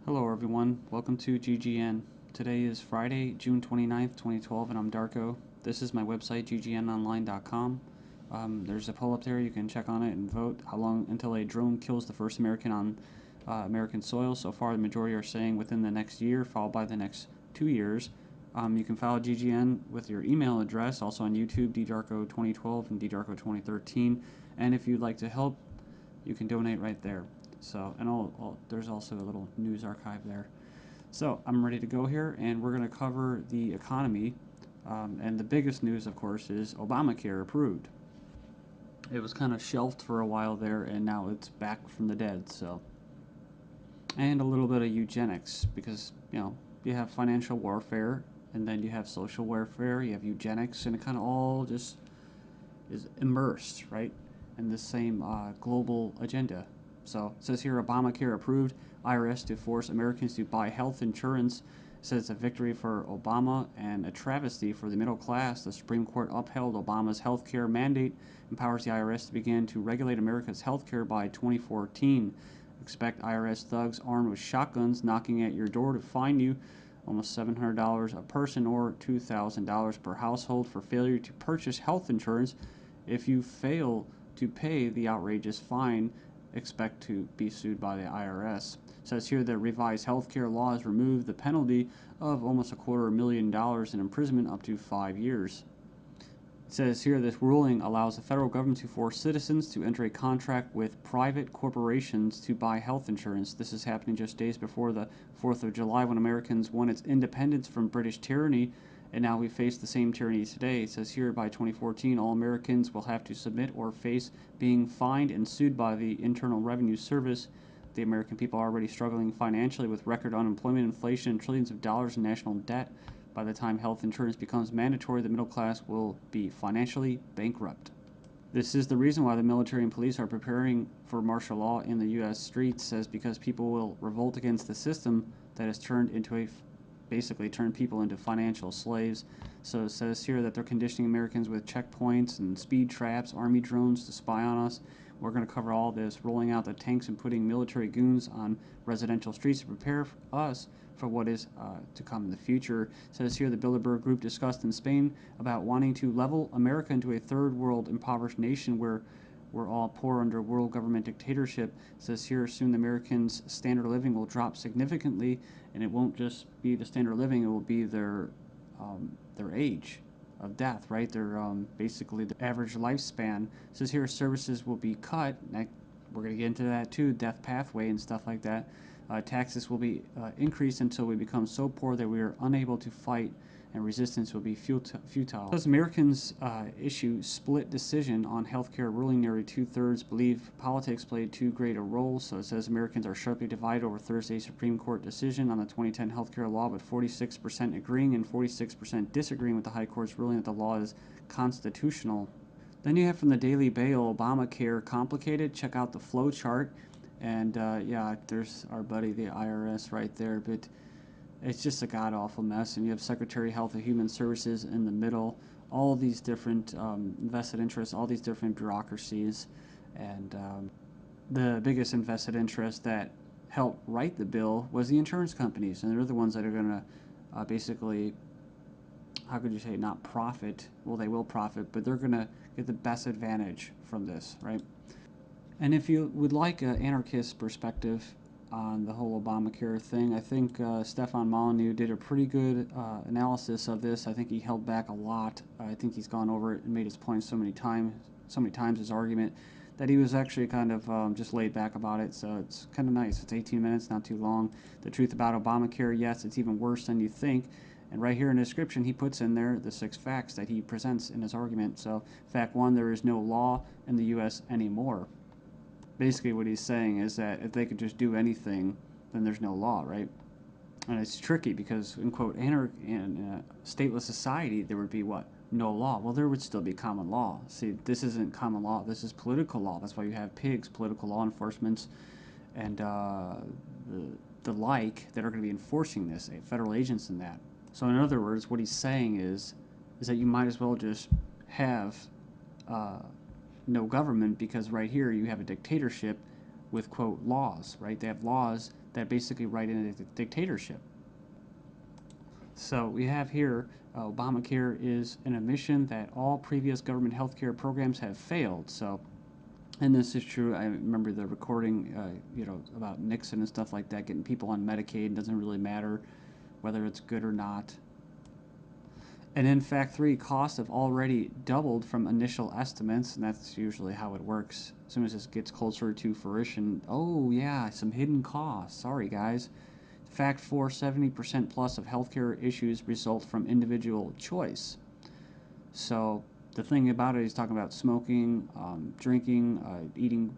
Hello everyone, welcome to GGN. Today is Friday, June 29th, 2012, and I'm Darko. This is my website, ggnonline.com. There's a poll up there, you can check on it and vote how long until a drone kills the first American on American soil. So far, the majority are saying within the next year, followed by the next 2 years. You can follow GGN with your email address, also on YouTube, ddarko2012 and ddarko2013. And if you'd like to help, you can donate right there. So, and there's also a little news archive there. So, I'm ready to go here, and we're going to cover the economy. And the biggest news, of course, is Obamacare approved. It was kind of shelved for a while there, and now it's back from the dead. So, and a little bit of eugenics, because you have financial warfare, and then you have social warfare, you have eugenics, and it kind of all just is immersed, right, in the same global agenda. So it says here, Obamacare approved, IRS to force Americans to buy health insurance. It says it's a victory for Obama and a travesty for the middle class. The Supreme Court upheld Obama's health care mandate, empowers the IRS to begin to regulate America's health care by 2014. Expect IRS thugs armed with shotguns knocking at your door to fine you almost $700 a person or $2,000 per household for failure to purchase health insurance. If you fail to pay the outrageous fine, expect to be sued by the IRS. It says here that revised healthcare laws remove the penalty of almost $250,000 in imprisonment up to 5 years. It says here this ruling allows the federal government to force citizens to enter a contract with private corporations to buy health insurance. This is happening just days before the 4th of July, when Americans won its independence from British tyranny, and now we face the same tyranny today. It says here by 2014, all Americans will have to submit or face being fined and sued by the Internal Revenue Service. The American people are already struggling financially with record unemployment, inflation, and trillions of dollars in national debt. By the time health insurance becomes mandatory, the middle class will be financially bankrupt. This is the reason why the military and police are preparing for martial law in the U.S. streets, says because people will revolt against the system that has basically turned people into financial slaves. So it says here that they're conditioning Americans with checkpoints and speed traps, army drones to spy on us. We're going to cover all this, rolling out the tanks and putting military goons on residential streets to prepare us for what is to come in the future. It says here the Bilderberg Group discussed in Spain about wanting to level America into a third world impoverished nation where we're all poor under world government dictatorship. It says here soon the Americans' standard of living will drop significantly, and it won't just be the standard of living, it will be their age of death, right? Their basically the average lifespan. It says here services will be cut. We're going to get into that too, death pathway and stuff like that. Taxes will be increased until we become so poor that we are unable to fight, and resistance will be futile. As Americans issue split decision on healthcare ruling, nearly 2/3 believe politics played too great a role. So it says Americans are sharply divided over Thursday's Supreme Court decision on the 2010 healthcare law, with 46% agreeing and 46% disagreeing with the High Court's ruling that the law is constitutional. Then you have from the Daily Bail, Obamacare complicated. Check out the flow chart. And yeah, there's our buddy, the IRS, right there. But it's just a god-awful mess. And you have Secretary of Health and Human Services in the middle. All these different vested interests, all these different bureaucracies. And the biggest invested interest that helped write the bill was the insurance companies. And they're the ones that are going to basically, how could you say, not profit. Well, they will profit, but they're going to get the best advantage from this, right? And if you would like an anarchist perspective on the whole Obamacare thing, I think Stefan Molyneux did a pretty good analysis of this. I think he held back a lot. I think he's gone over it and made his point so many times, his argument, that he was actually kind of just laid back about it. So it's kind of nice. It's 18 minutes, not too long. The truth about Obamacare, yes, it's even worse than you think. And right here in the description, he puts in there the 6 facts that he presents in his argument. So fact 1, there is no law in the U.S. anymore. Basically what he's saying is that if they could just do anything, then there's no law, right? And it's tricky because, in quote, in a stateless society, there would be what? No law. Well, there would still be common law. See, this isn't common law. This is political law. That's why you have pigs, political law enforcement, and the like that are going to be enforcing this, federal agents and that. So in other words, what he's saying is that you might as well just have no government, because right here you have a dictatorship with, quote, laws, right? They have laws that basically write in a dictatorship. So we have here Obamacare is an admission that all previous government health care programs have failed. So, and this is true. I remember the recording, about Nixon and stuff like that, getting people on Medicaid. It doesn't really matter whether it's good or not. And in fact, costs have already doubled from initial estimates, and that's usually how it works. As soon as this gets closer to fruition, oh yeah, some hidden costs. Sorry, guys. Fact 4, 70% plus of healthcare issues result from individual choice. So the thing about it, he's talking about smoking, drinking, eating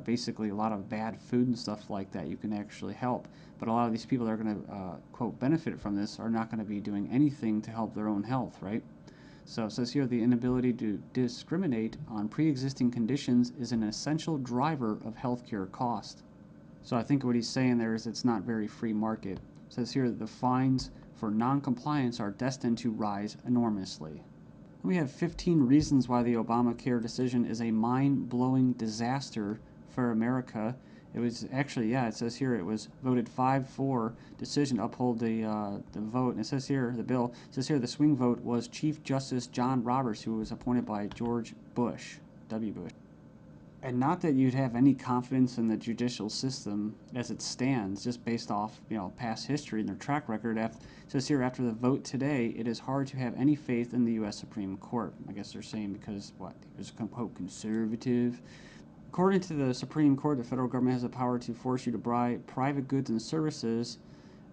basically a lot of bad food and stuff like that. You can actually help. But a lot of these people that are going to, quote, benefit from this are not going to be doing anything to help their own health, right? So it says here the inability to discriminate on pre-existing conditions is an essential driver of healthcare cost. So I think what he's saying there is it's not very free market. It says here that the fines for non-compliance are destined to rise enormously. We have 15 reasons why the Obamacare decision is a mind-blowing disaster for America. It was actually, it says here it was voted 5-4 decision to uphold the vote. And it says here, the bill, it says here the swing vote was Chief Justice John Roberts, who was appointed by George Bush, W. Bush. And not that you'd have any confidence in the judicial system as it stands, just based off past history and their track record. It says here, after the vote today, it is hard to have any faith in the U.S. Supreme Court. I guess they're saying because he was quote conservative. According to the Supreme Court, the federal government has the power to force you to buy private goods and services.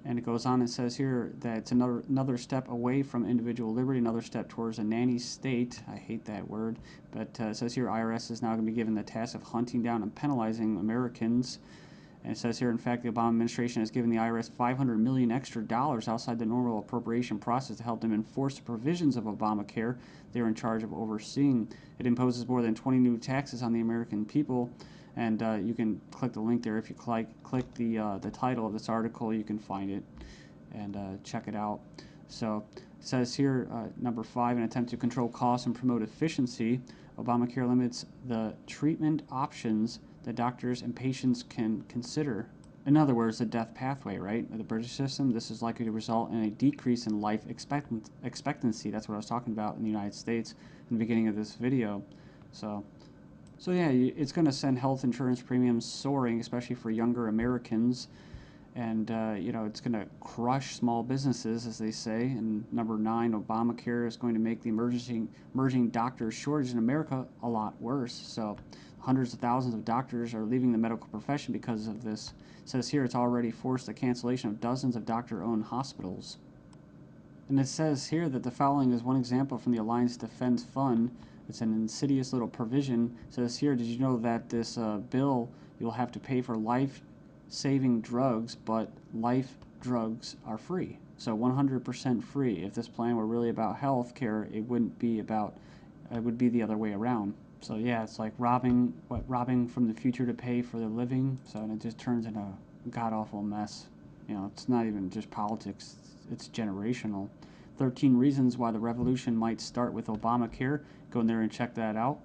And it goes on and says here that it's another step away from individual liberty, another step towards a nanny state. I hate that word. But it says here IRS is now going to be given the task of hunting down and penalizing Americans. And it says here, in fact, the Obama administration has given the IRS $500 million extra outside the normal appropriation process to help them enforce the provisions of Obamacare they're in charge of overseeing. It imposes more than 20 new taxes on the American people. And you can click the link there. If you click the title of this article, you can find it and check it out. So it says here, number 5, an attempt to control costs and promote efficiency. Obamacare limits the treatment options that doctors and patients can consider. In other words, the death pathway, right? The British system, this is likely to result in a decrease in life expectancy. That's what I was talking about in the United States in the beginning of this video. So yeah, it's going to send health insurance premiums soaring, especially for younger Americans. And, it's going to crush small businesses, as they say. And number 9, Obamacare is going to make the emerging doctor shortage in America a lot worse. So hundreds of thousands of doctors are leaving the medical profession because of this. It says here it's already forced the cancellation of dozens of doctor-owned hospitals. And it says here that the following is one example from the Alliance Defense Fund. It's an insidious little provision. It says here, did you know that this bill, you'll have to pay for life-saving drugs, but life drugs are free. So 100% free. If this plan were really about health care, it wouldn't be about, it would be the other way around. So yeah, it's like robbing from the future to pay for the living. So and it just turns into a god-awful mess. It's not even just politics, it's generational. 13 reasons why the revolution might start with Obamacare. Go in there and check that out.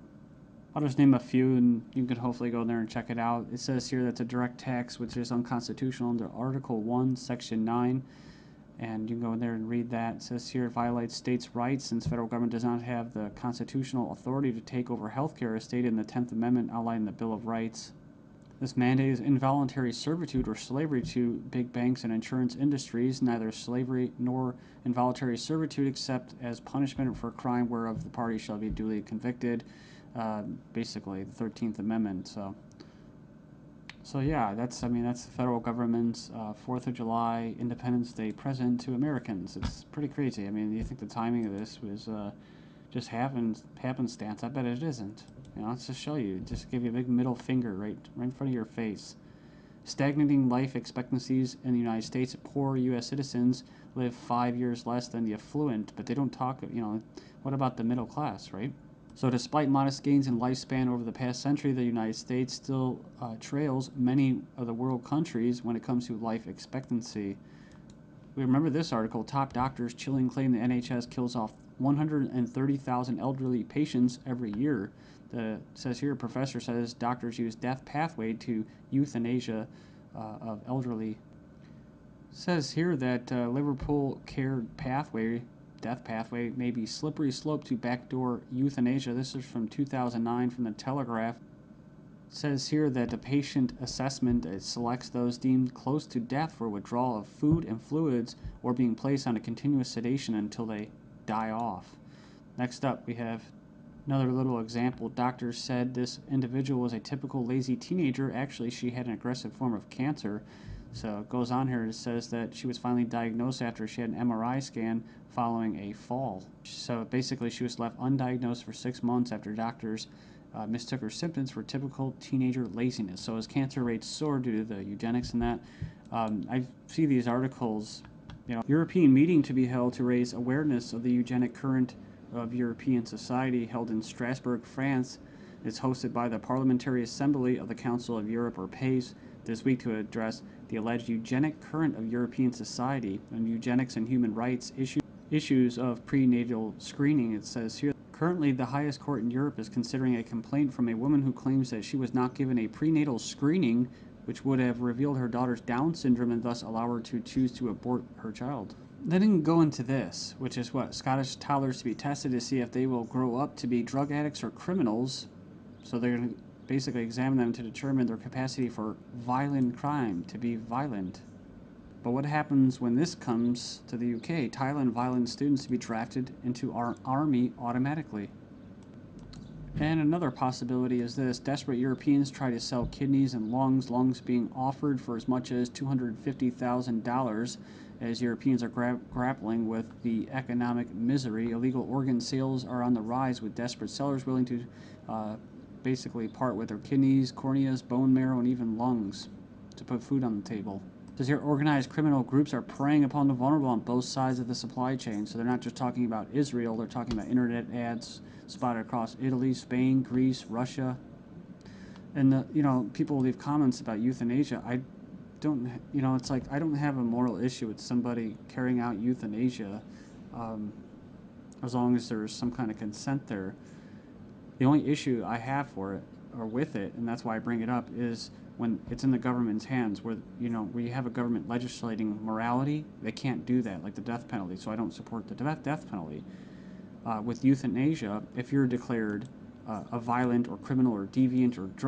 I'll just name a few and you can hopefully go in there and check it out. It says here that's a direct tax which is unconstitutional under Article 1, Section 9. And you can go in there and read that. It says here it violates states' rights since federal government does not have the constitutional authority to take over healthcare as stated in the 10th Amendment outlined in the Bill of Rights. This mandate is involuntary servitude or slavery to big banks and insurance industries, neither slavery nor involuntary servitude except as punishment for a crime whereof the party shall be duly convicted. Basically, the 13th Amendment. So yeah, that's the federal government's 4th of July Independence Day present to Americans. It's pretty crazy. I mean, you think the timing of this was just happenstance? I bet it isn't. Let's just show you. Just give you a big middle finger right in front of your face. Stagnating life expectancies in the United States. Poor U.S. citizens live 5 years less than the affluent, but they don't talk, what about the middle class, right? So despite modest gains in lifespan over the past century, the United States still trails many of the world countries when it comes to life expectancy. We remember this article, top doctors chilling claim the NHS kills off 130,000 elderly patients every year. It says here, a professor says doctors use death pathway to euthanasia of elderly. Says here that Liverpool care pathway, death pathway, may be slippery slope to backdoor euthanasia. This is from 2009 from the Telegraph. Says here that the patient assessment selects those deemed close to death for withdrawal of food and fluids or being placed on a continuous sedation until they die off. Next up, we have another little example. Doctors said this individual was a typical lazy teenager. Actually, she had an aggressive form of cancer. So it goes on here. It says that she was finally diagnosed after she had an MRI scan following a fall. So basically, she was left undiagnosed for 6 months after doctors mistook her symptoms for typical teenager laziness. So as cancer rates soar due to the eugenics and that, I see these articles. European meeting to be held to raise awareness of the eugenic current of European society held in Strasbourg, France. It's hosted by the Parliamentary Assembly of the Council of Europe, or PACE, this week to address the alleged eugenic current of European society and eugenics and human rights issues of prenatal screening. It says here, currently the highest court in Europe is considering a complaint from a woman who claims that she was not given a prenatal screening which would have revealed her daughter's Down syndrome and thus allow her to choose to abort her child. They didn't go into this, which is what? Scottish toddlers to be tested to see if they will grow up to be drug addicts or criminals. So they're going to basically examine them to determine their capacity for violent crime, to be violent. But what happens when this comes to the UK? Thailand violent students to be drafted into our army automatically. And another possibility is this. Desperate Europeans try to sell kidneys and lungs being offered for as much as $250,000 as Europeans are grappling with the economic misery. Illegal organ sales are on the rise with desperate sellers willing to basically part with their kidneys, corneas, bone marrow, and even lungs to put food on the table. Says here, organized criminal groups are preying upon the vulnerable on both sides of the supply chain. So they're not just talking about Israel, they're talking about internet ads spotted across Italy, Spain, Greece, Russia. And people leave comments about euthanasia. I don't, it's like I don't have a moral issue with somebody carrying out euthanasia, as long as there's some kind of consent there. The only issue I have for it, or with it, and that's why I bring it up, is when it's in the government's hands, where we have a government legislating morality. They can't do that, like the death penalty. So I don't support the death penalty. With euthanasia, if you're declared a violent or criminal or deviant or drug